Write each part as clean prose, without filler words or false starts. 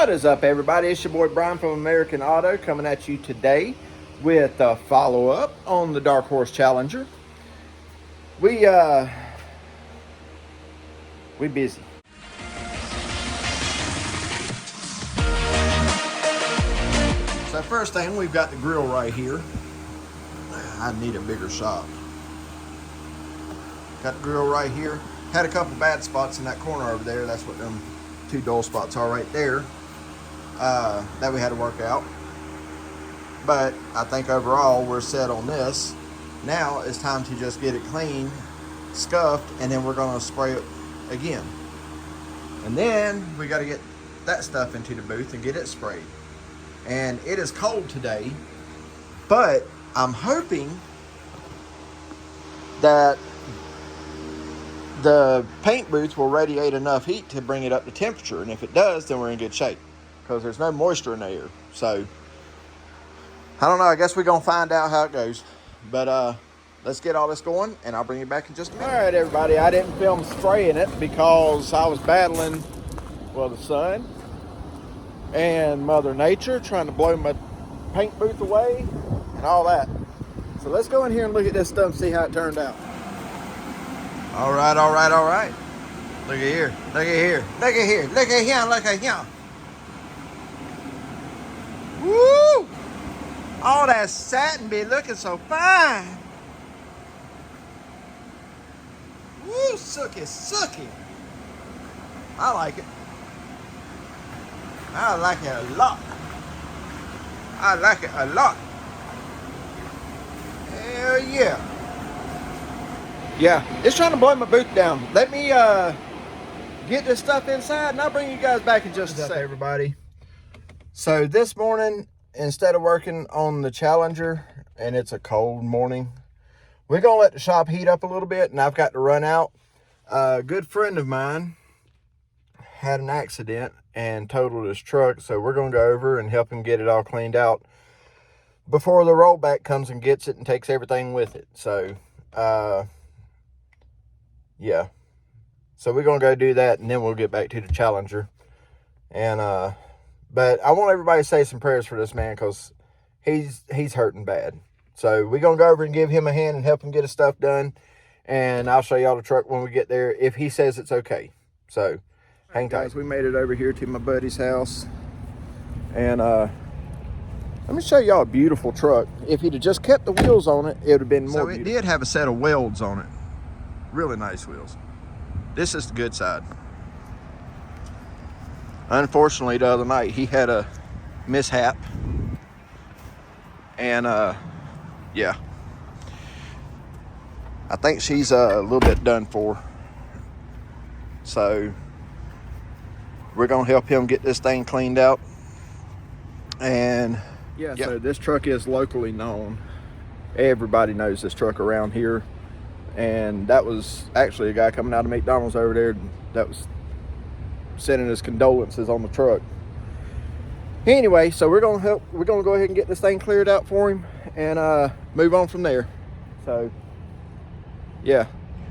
What is up, everybody? It's your boy Brian from American Auto coming at you today with a follow-up on the Dark Horse Challenger. We busy. So first thing, we've got the grill right here. I need a bigger shot. Got the grill right here. Had a couple bad spots in that corner over there. That's what them two dull spots are right there. That we had to work out. But I think overall we're set on this. Now it's time to just get it clean, scuffed, and then we're gonna spray it again. And then we gotta get that stuff into the booth and get it sprayed. And it is cold today, but I'm hoping that the paint booth will radiate enough heat to bring it up to temperature. And if it does, then we're in good shape, because there's no moisture in the air. So I don't know, I guess we're gonna find out how it goes. But let's get all this going and I'll bring you back in just a minute. All right, everybody, I didn't film spraying it because I was battling, well, the sun and Mother Nature, trying to blow my paint booth away and all that. So let's go in here and look at this stuff and see how it turned out. All right. Look at here, look at here, look at here, look at here, look at here. Woo! All that satin be looking so fine. Woo, sucky. I like it. I like it a lot. Hell yeah. Yeah, it's trying to blow my booth down. Let me get this stuff inside and I'll bring you guys back in just a second. Everybody. So this morning, instead of working on the Challenger, and it's a cold morning, we're gonna let the shop heat up a little bit and I've got to run out. A good friend of mine had an accident and totaled his truck, so we're gonna go over and help him get it all cleaned out before the rollback comes and gets it and takes everything with it. So yeah, so we're gonna go do that and then we'll get back to the Challenger. And but I want everybody to say some prayers for this man, because he's hurting bad. So we're gonna go over and give him a hand and help him get his stuff done, and I'll show y'all the truck when we get there if he says it's okay. So hang tight. Guys, we made it over here to my buddy's house, and let me show y'all a beautiful truck. If he'd have just kept the wheels on it, it would have been more beautiful. So it did have a set of welds on it. Really nice wheels. This is the good side. Unfortunately, the other night he had a mishap, and yeah, I think she's a little bit done for. So we're gonna help him get this thing cleaned out. And yeah, so this truck is locally known. Everybody knows this truck around here. And that was actually a guy coming out of McDonald's over there that was sending his condolences on the truck. Anyway, so we're gonna go ahead and get this thing cleared out for him and move on from there. So yeah,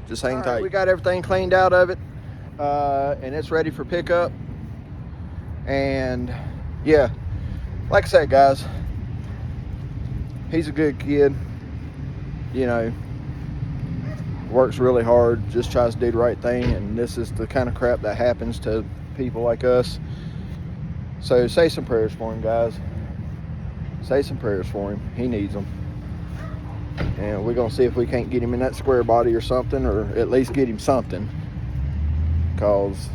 just hang tight. We got everything cleaned out of it, and it's ready for pickup. And yeah, like I said, guys, he's a good kid, you know, works really hard, just tries to do the right thing, and this is the kind of crap that happens to people like us. So say some prayers for him, guys. Say some prayers for him. He needs them. And we're gonna see if we can't get him in that square body or something, or at least get him something, because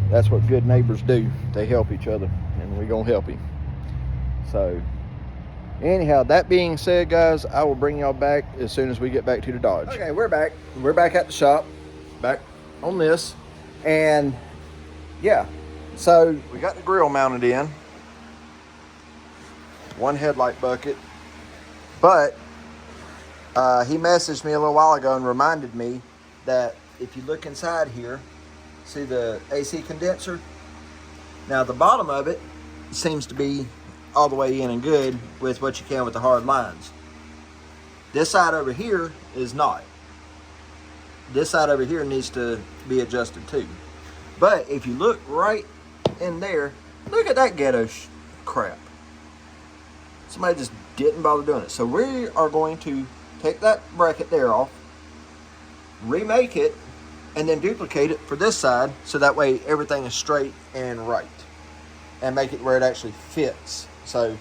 that's what good neighbors do. They help each other, and we're gonna help him. So anyhow, that being said, guys, I will bring y'all back as soon as we get back to the Dodge. Okay, we're back. We're back at the shop, back on this. And yeah, so we got the grill mounted in. One headlight bucket. But he messaged me a little while ago and reminded me that if you look inside here, see the AC condenser? Now the bottom of it seems to be all the way in and good with what you can with the hard lines. This side over here is not. This side over here needs to be adjusted too. But if you look right in there, Look at that ghetto crap. Somebody just didn't bother doing it. So we are going to take that bracket there off, remake it, and then duplicate it for this side so that way everything is straight and right, and make it where it actually fits. So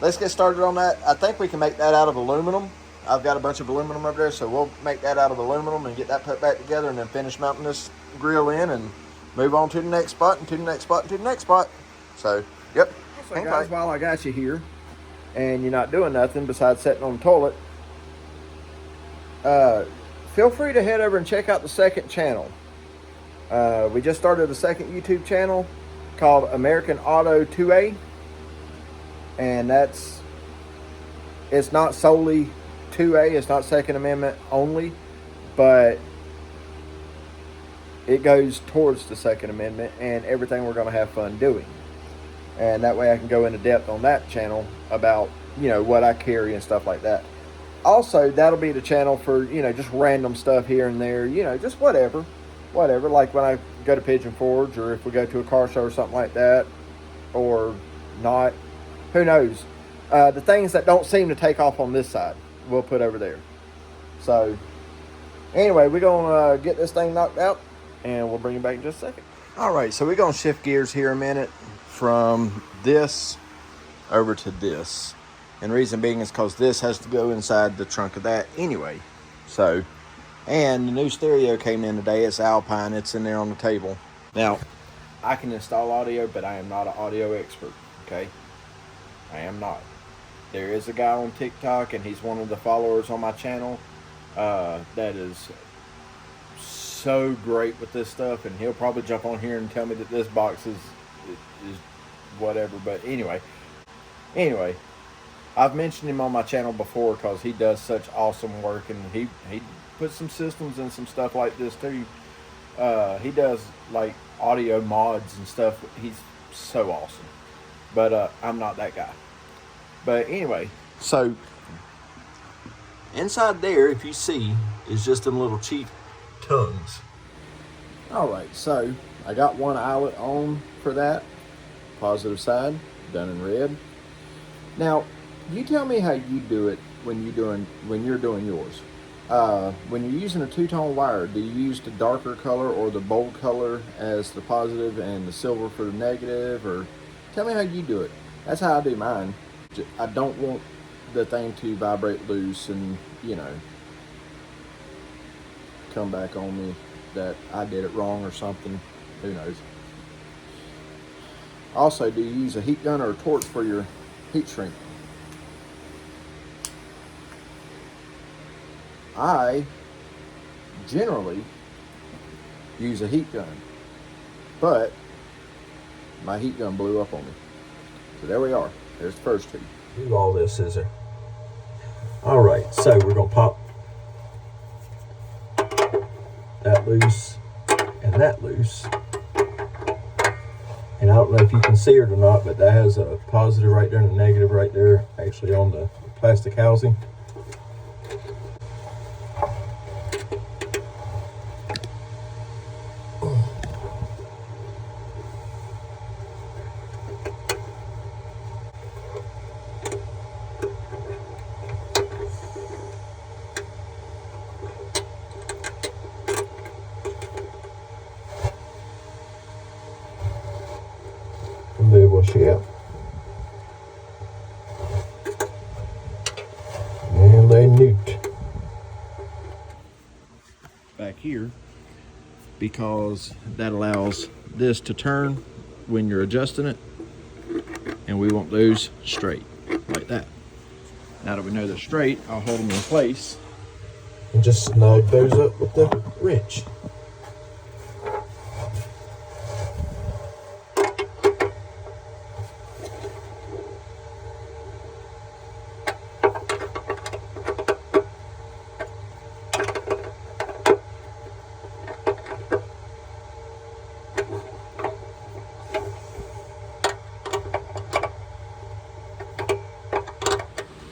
let's get started on that. I think we can make that out of aluminum. I've got a bunch of aluminum over there, so we'll make that out of aluminum and get that put back together, and then finish mounting this grill in and move on to the next spot, and to the next spot, and to the next spot. So, yep. So guys, while I got you here and you're not doing nothing besides sitting on the toilet, feel free to head over and check out the second channel. We just started a second YouTube channel called American Auto 2A, and it's not solely 2A, it's not Second Amendment only, but it goes towards the Second Amendment and everything we're going to have fun doing. And that way I can go into depth on that channel about, you know, what I carry and stuff like that. Also, that'll be the channel for, you know, just random stuff here and there, you know, just whatever, like when I go to Pigeon Forge, or if we go to a car show or something like that, or not, who knows. The things that don't seem to take off on this side, we'll put over there. So, anyway, we're going to get this thing knocked out, and we'll bring you back in just a second. All right, so we're going to shift gears here a minute from this over to this. And the reason being is because this has to go inside the trunk of that anyway. So, and the new stereo came in today. It's Alpine. It's in there on the table. Now, I can install audio, but I am not an audio expert, okay? I am not. There is a guy on TikTok, and he's one of the followers on my channel that is so great with this stuff, and he'll probably jump on here and tell me that this box is whatever. But anyway, I've mentioned him on my channel before because he does such awesome work, and he puts some systems and some stuff like this too. He does like audio mods and stuff. He's so awesome, but I'm not that guy. But anyway, so inside there, if you see, is just them little cheap tongues. All right, so I got one eyelet on for that positive side, done in red. Now, you tell me how you do it when you're doing yours. When you're using a two-tone wire, do you use the darker color or the bold color as the positive and the silver for the negative? Or tell me how you do it. That's how I do mine. I don't want the thing to vibrate loose and, you know, come back on me that I did it wrong or something. Who knows? Also, do you use a heat gun or a torch for your heat shrink? I generally use a heat gun, but my heat gun blew up on me. So there we are. There's the first two. Do all this, scissor. All right, so we're gonna pop that loose and that loose. And I don't know if you can see it or not, but that has a positive right there and a negative right there, actually on the plastic housing. There was she out. And they newt back here, because that allows this to turn when you're adjusting it, and we want those straight like that. Now that we know they're straight, I'll hold them in place and just snug those up with the wrench.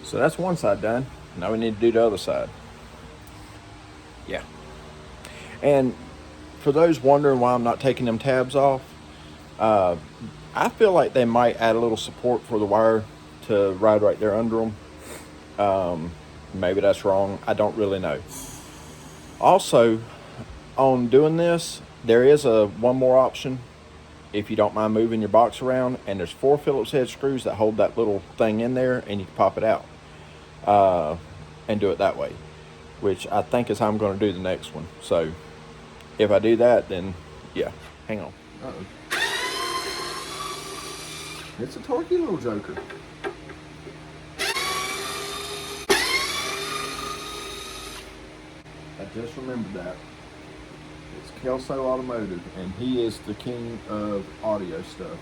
So that's one side done. Now we need to do the other side. Yeah. And for those wondering why I'm not taking them tabs off, I feel like they might add a little support for the wire to ride right there under them. Maybe that's wrong. I don't really know. Also, on doing this, there is one more option if you don't mind moving your box around, and there's 4 Phillips head screws that hold that little thing in there, and you can pop it out and do it that way, which I think is how I'm going to do the next one. So if I do that, then yeah. Hang on. Uh-oh. It's a torquey little joker. I just remembered that. It's Kelso Automotive, and he is the king of audio stuff.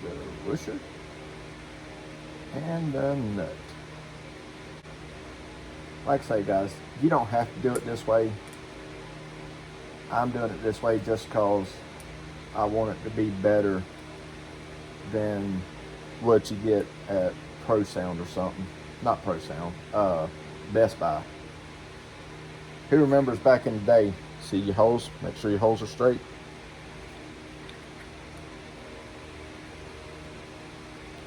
The busher and the nut. Like I say, guys, you don't have to do it this way. I'm doing it this way just because I want it to be better than what you get at Pro Sound or something. Not Pro Sound, Best Buy. Who remembers back in the day? See your holes, make sure your holes are straight.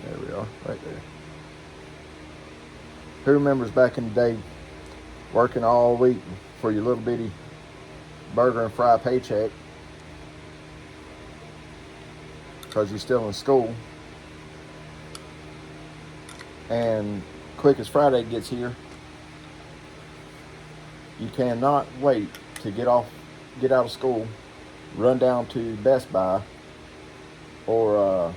There we are, right there. Who remembers back in the day working all week for your little bitty burger and fry paycheck because you're still in school, and quick as Friday gets here, you cannot wait to get out of school, run down to Best Buy or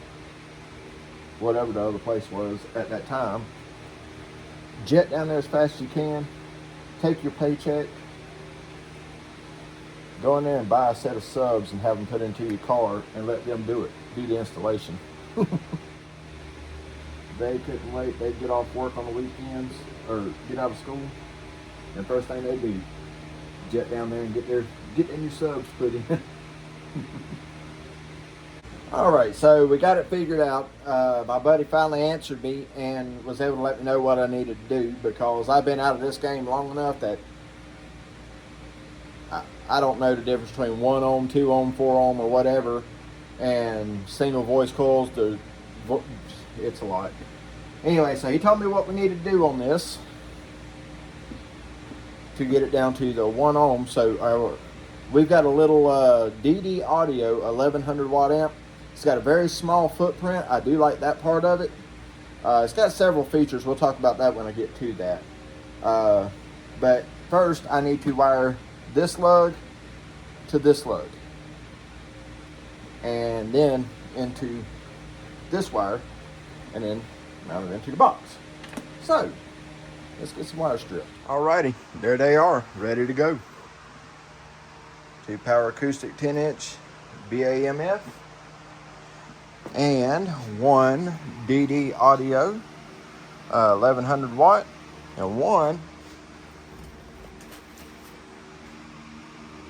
whatever the other place was at that time, jet down there as fast as you can, take your paycheck, go in there and buy a set of subs and have them put into your car and let them do the installation. They couldn't wait. They'd get off work on the weekends or get out of school, and first thing they do, jet down there and get their new subs put in. All right, so we got it figured out. My buddy finally answered me and was able to let me know what I needed to do, because I've been out of this game long enough that I don't know the difference between 1 ohm, 2 ohm, 4 ohm, or whatever, and single voice coils. It's a lot. Anyway, so he told me what we need to do on this to get it down to the 1 ohm. So we've got a little DD Audio 1100 watt amp. It's got a very small footprint. I do like that part of it. It's got several features. We'll talk about that when I get to that. But first, I need to wire this lug to this lug, and then into this wire, and then mount it into the box. So let's get some wire stripped. Alrighty, there they are, ready to go. 2 Power Acoustic 10-inch BAMF and 1 DD Audio 1100 watt, and 1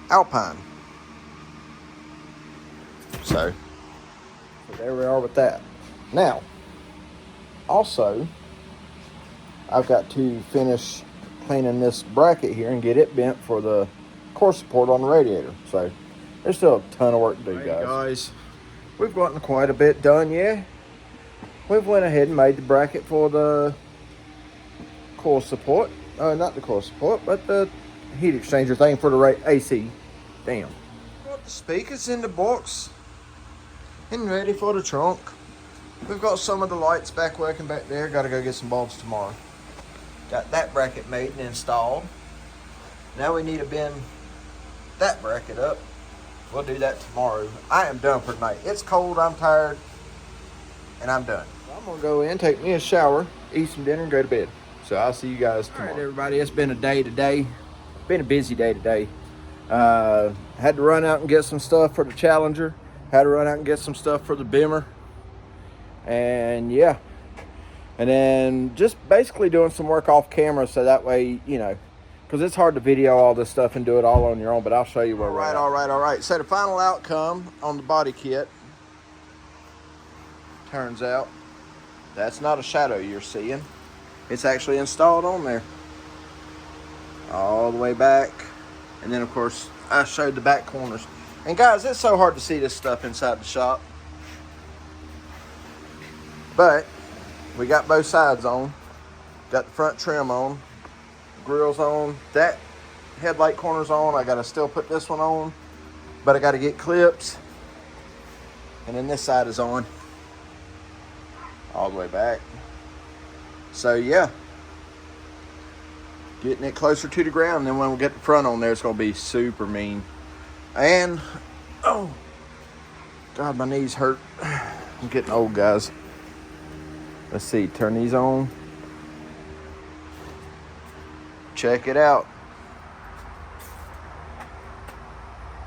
Alpine. So there we are with that. Now, also, I've got to finish cleaning this bracket here and get it bent for the core support on the radiator. So there's still a ton of work to do, guys. We've gotten quite a bit done, yeah. We've went ahead and made the bracket for the core support. Not the core support, but the heat exchanger thing for the AC. Damn. Got the speakers in the box and ready for the trunk. We've got some of the lights back working back there. Got to go get some bulbs tomorrow. Got that bracket made and installed. Now we need to bend that bracket up. We'll do that tomorrow. I am done for tonight. It's cold, I'm tired, and I'm done. I'm going to go in, take me a shower, eat some dinner, and go to bed. So I'll see you guys tomorrow. All right, everybody, it's been a day today. Been a busy day today. Had to run out and get some stuff for the Challenger. Had to run out and get some stuff for the Bimmer. And yeah. And then just basically doing some work off camera, so that way, you know, because it's hard to video all this stuff and do it all on your own, but I'll show you where we're at. All right. So the final outcome on the body kit, turns out that's not a shadow you're seeing. It's actually installed on there. All the way back And then of course I showed the back corners. And guys, it's so hard to see this stuff inside the shop. But we got both sides on. Got the front trim on. Grill's on. That headlight corner's on. I gotta still put this one on. But I gotta get clips. And then this side is on. All the way back. So yeah. Getting it closer to the ground. And then when we get the front on there, it's gonna be super mean. And, oh, God, my knees hurt. I'm getting old, guys. Let's see, turn these on. Check it out.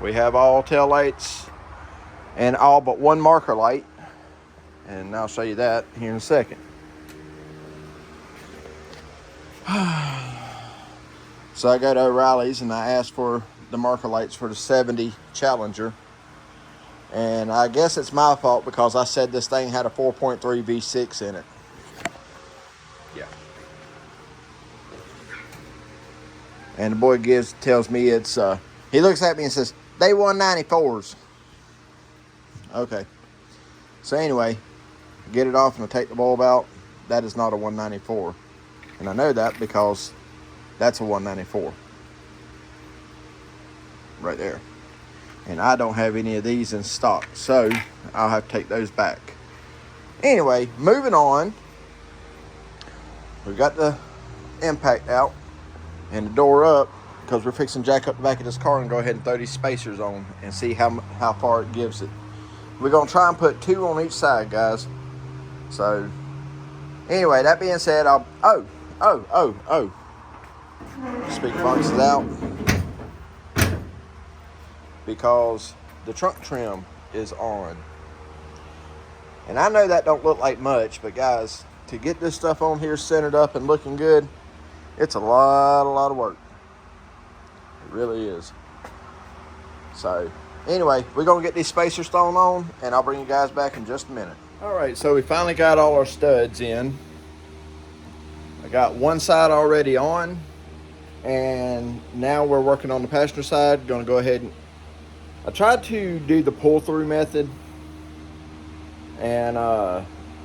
We have all tail lights and all but one marker light. And I'll show you that here in a second. So I go to O'Reilly's and I asked for the marker lights for the 70 Challenger. And I guess it's my fault because I said this thing had a 4.3 V6 in it. Yeah. And the boy tells me it's, he looks at me and says, they 194s. Okay. So anyway, get it off and I take the bulb out. That is not a 194. And I know that because that's a 194. Right there. And I don't have any of these in stock, so I'll have to take those back. Anyway, moving on. We've got the impact out and the door up because we're fixing to jack up the back of this car and go ahead and throw these spacers on and see how far it gives it. We're going to try and put 2 on each side, guys. So, anyway, that being said, speaker box is out because the trunk trim is on. And I know that don't look like much, but guys, to get this stuff on here centered up and looking good, it's a lot of work. It really is. So anyway, we're gonna get these spacers thrown on and I'll bring you guys back in just a minute. All right, so we finally got all our studs in. I got one side already on, and now we're working on the passenger side. Gonna go ahead and I tried to do the pull through method and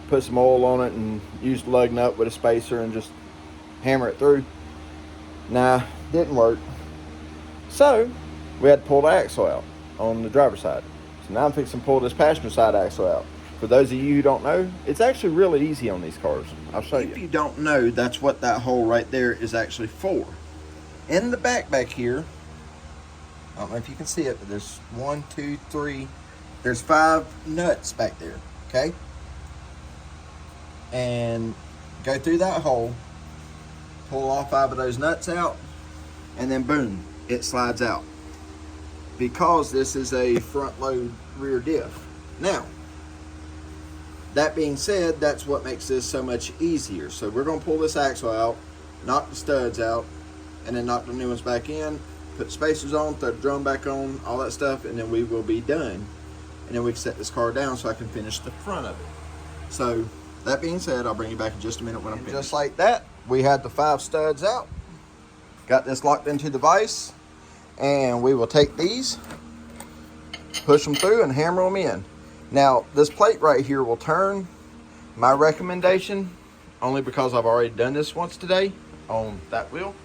put some oil on it and use the lug nut with a spacer and just hammer it through. Nah, didn't work. So we had to pull the axle out on the driver's side. So now I'm fixing to pull this passenger side axle out. For those of you who don't know, it's actually really easy on these cars. I'll show you. If you don't know, that's what that hole right there is actually for. In the back here, I don't know if you can see it, but there's 1, 2, 3, there's 5 nuts back there, okay? And go through that hole, pull all 5 of those nuts out, and then boom, it slides out. Because this is a front load rear diff. Now, that being said, that's what makes this so much easier. So we're gonna pull this axle out, knock the studs out, and then knock the new ones back in, put spacers on, throw the drum back on, all that stuff, and then we will be done. And then we can set this car down so I can finish the front of it. So that being said, I'll bring you back in just a minute when I'm finished. Just like that, we had the 5 studs out. Got this locked into the vise, and we will take these, push them through, and hammer them in. Now, this plate right here will turn. My recommendation, only because I've already done this once today on that wheel,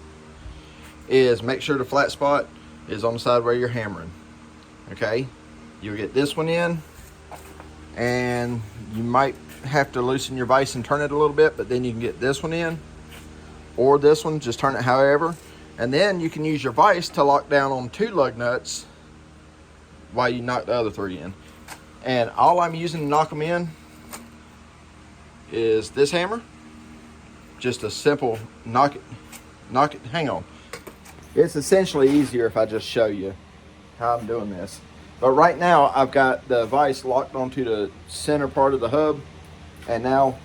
is make sure the flat spot is on the side where you're hammering. Okay, you'll get this one in, and you might have to loosen your vise and turn it a little bit, but then you can get this one in, or this one, just turn it however, and then you can use your vise to lock down on 2 lug nuts while you knock the other 3 in. And all I'm using to knock them in is this hammer. Just a simple knock it, hang on. It's essentially easier if I just show you how I'm doing this. But right now I've got the vise locked onto the center part of the hub, and now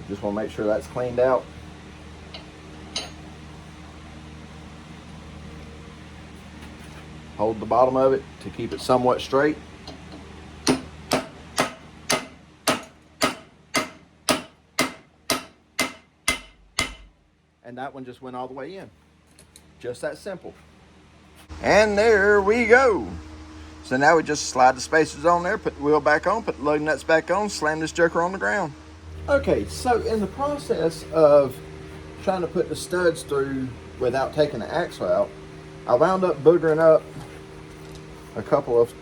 just want to make sure that's cleaned out. Hold the bottom of it to keep it somewhat straight. And that one just went all the way in. Just that simple. And there we go. So now we just slide the spacers on there, put the wheel back on, put the lug nuts back on, slam this joker on the ground. Okay, so in the process of trying to put the studs through without taking the axle out, I wound up boogering up a couple of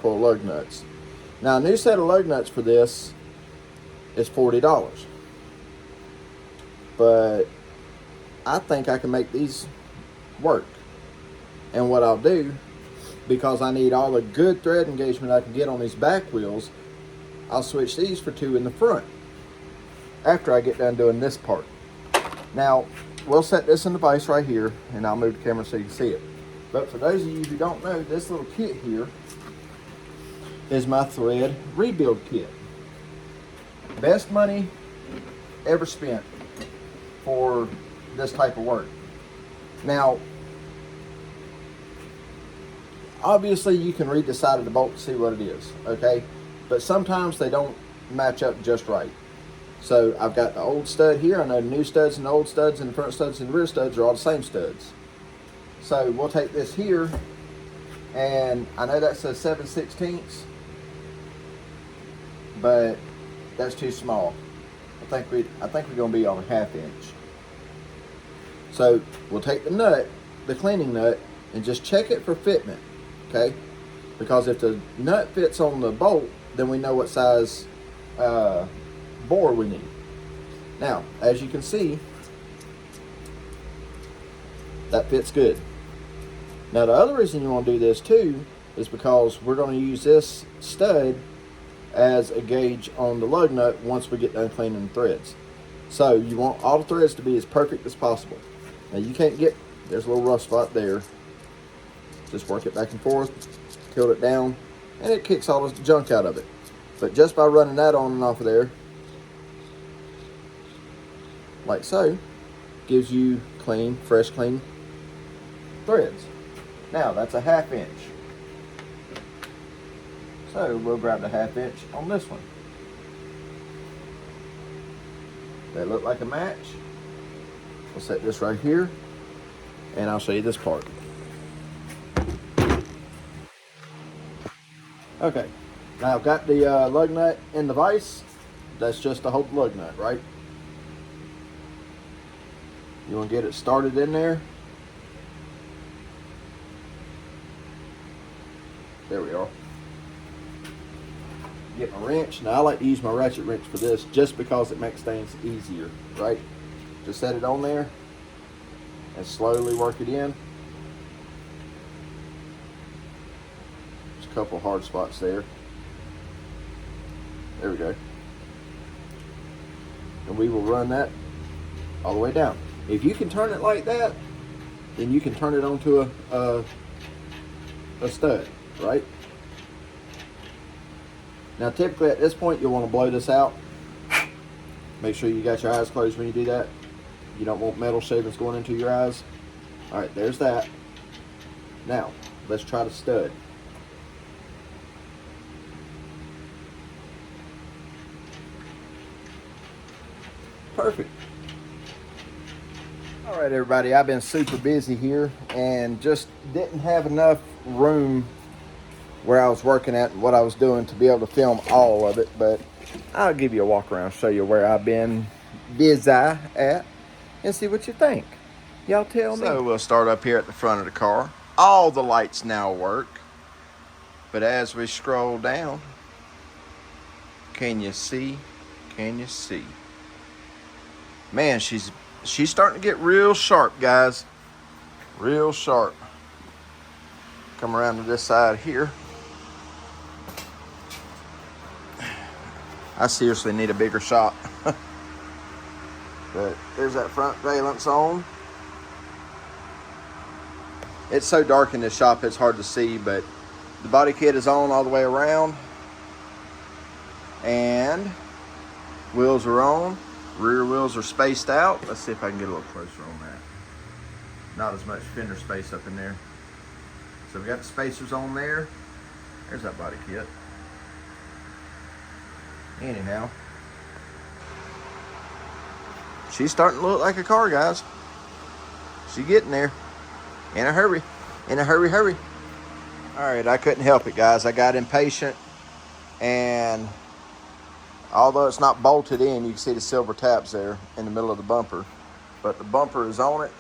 lug nuts. Now a new set of lug nuts for this is $40. But I think I can make these work. And what I'll do, because I need all the good thread engagement I can get on these back wheels, I'll switch these for 2 in the front after I get done doing this part. Now, we'll set this in the vise right here, and I'll move the camera so you can see it. But for those of you who don't know, this little kit here is my thread rebuild kit. Best money ever spent for this type of work. Now, obviously you can read the side of the bolt to see what it is, okay? But sometimes they don't match up just right. So I've got the old stud here. I know the new studs and the old studs and the front studs and the rear studs are all the same studs. So we'll take this here, and I know that says 7/16, but that's too small. I think we're gonna be on a 1/2 inch. So we'll take the nut, the cleaning nut, and just check it for fitment. Okay, because if the nut fits on the bolt, then we know what size bore we need. Now, as you can see, that fits good. Now, the other reason you want to do this too is because we're going to use this stud as a gauge on the lug nut once we get done cleaning the threads. So you want all the threads to be as perfect as possible. Now, you can't get, there's a little rough spot there. Just work it back and forth, tilt it down, and it kicks all the junk out of it. But just by running that on and off of there, like so, gives you clean, fresh, clean threads. Now, that's a 1/2 inch. So we'll grab the 1/2 inch on this one. They look like a match. We'll set this right here, and I'll show you this part. Okay, now I've got the lug nut in the vise. That's just to hold the lug nut, right? You want to get it started in there. There we are. Get my wrench. Now I like to use my ratchet wrench for this just because it makes things easier, right? Just set it on there and slowly work it in. Couple hard spots there. There we go. And we will run that all the way down. If you can turn it like that, then you can turn it onto a stud, right? Now typically at this point you'll want to blow this out. Make sure you got your eyes closed when you do that. You don't want metal shavings going into your eyes. Alright, there's that. Now, let's try the stud. Perfect. All right, everybody, I've been super busy here and just didn't have enough room where I was working at and what I was doing to be able to film all of it, but I'll give you a walk around, show you where I've been busy at, and see what you think. Y'all tell me. So we'll start up here at the front of the car. All the lights now work, but as we scroll down, can you see? Can you see? Man, she's starting to get real sharp, guys. Real sharp. Come around to this side here. I seriously need a bigger shot. But there's that front valence on. It's so dark in this shop, it's hard to see, but the body kit is on all the way around. And wheels are on. Rear wheels are spaced out. Let's see if I can get a little closer on that. Not as much fender space up in there. So we got the spacers on there. There's that body kit. Anyhow, she's starting to look like a car, guys. She's getting there. In a hurry. In a hurry, hurry. All right, I couldn't help it, guys. I got impatient, and although it's not bolted in, you can see the silver tabs there in the middle of the bumper, but the bumper is on it.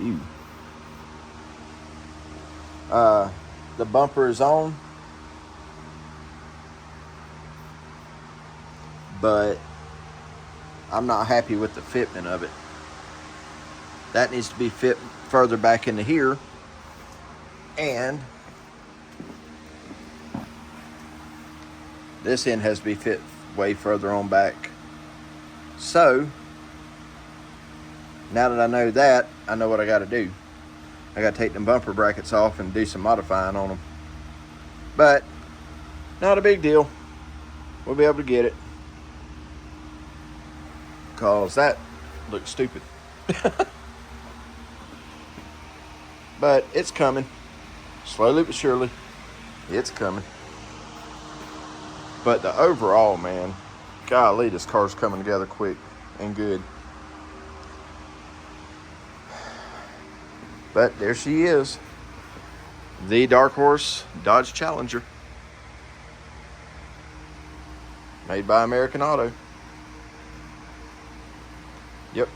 Ew. The bumper is on, but I'm not happy with the fitment of it. That needs to be fit further back into here, and this end has to be fit way further on back. So now that I know that, I know what I got to do. I got to take them bumper brackets off and do some modifying on them. But not a big deal. We'll be able to get it, because that looks stupid. But it's coming. Slowly but surely, it's coming. But the overall, man, golly, this car's coming together quick and good. But there she is, the Dark Horse Dodge Challenger, made by American Auto. Yep.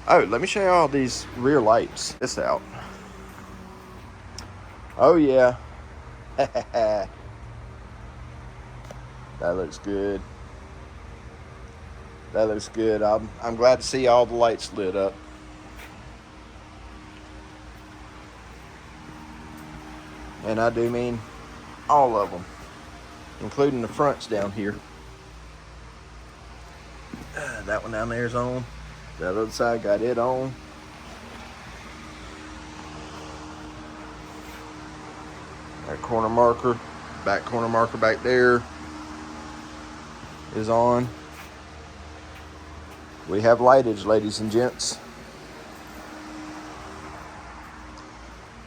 Oh, let me show you all these rear lights. This out. Oh yeah. That looks good. That looks good. I'm glad to see all the lights lit up. And I do mean all of them, including the fronts down here. That one down there is on. That other side got it on. That corner marker, back corner marker back there is on. We have lightage, ladies and gents.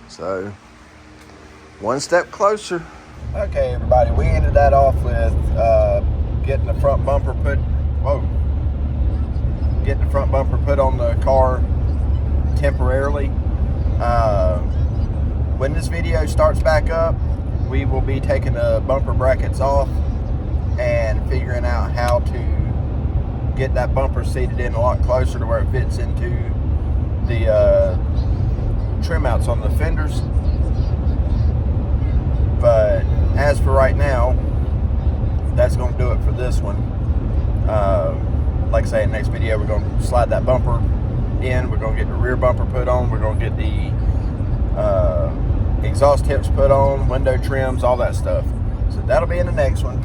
So, one step closer. Okay, everybody, we ended that off with getting the front bumper put, getting the front bumper put on the car temporarily. When this video starts back up, we will be taking the bumper brackets off and figuring out how to get that bumper seated in a lot closer to where it fits into the trim mounts on the fenders. But as for right now, that's going to do it for this one. Like I say, in the next video, we're going to slide that bumper in. We're going to get the rear bumper put on. We're going to get the exhaust tips put on, window trims, all that stuff. So that'll be in the next one.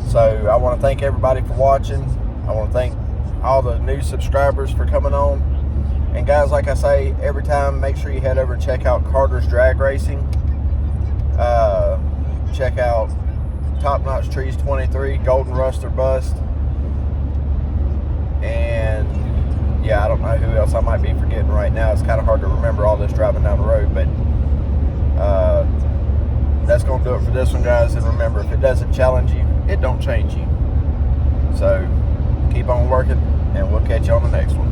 So I want to thank everybody for watching. I want to thank all the new subscribers for coming on. And guys, like I say every time, make sure you head over and check out Carter's Drag Racing. Check out Top Notch Trees 23, Golden Rust or Bust. And yeah, I don't know who else I might be forgetting right now. It's kind of hard to remember all this driving down the road, but that's going to do it for this one, guys. And remember, if it doesn't challenge you, it don't change you. So keep on working, and we'll catch you on the next one.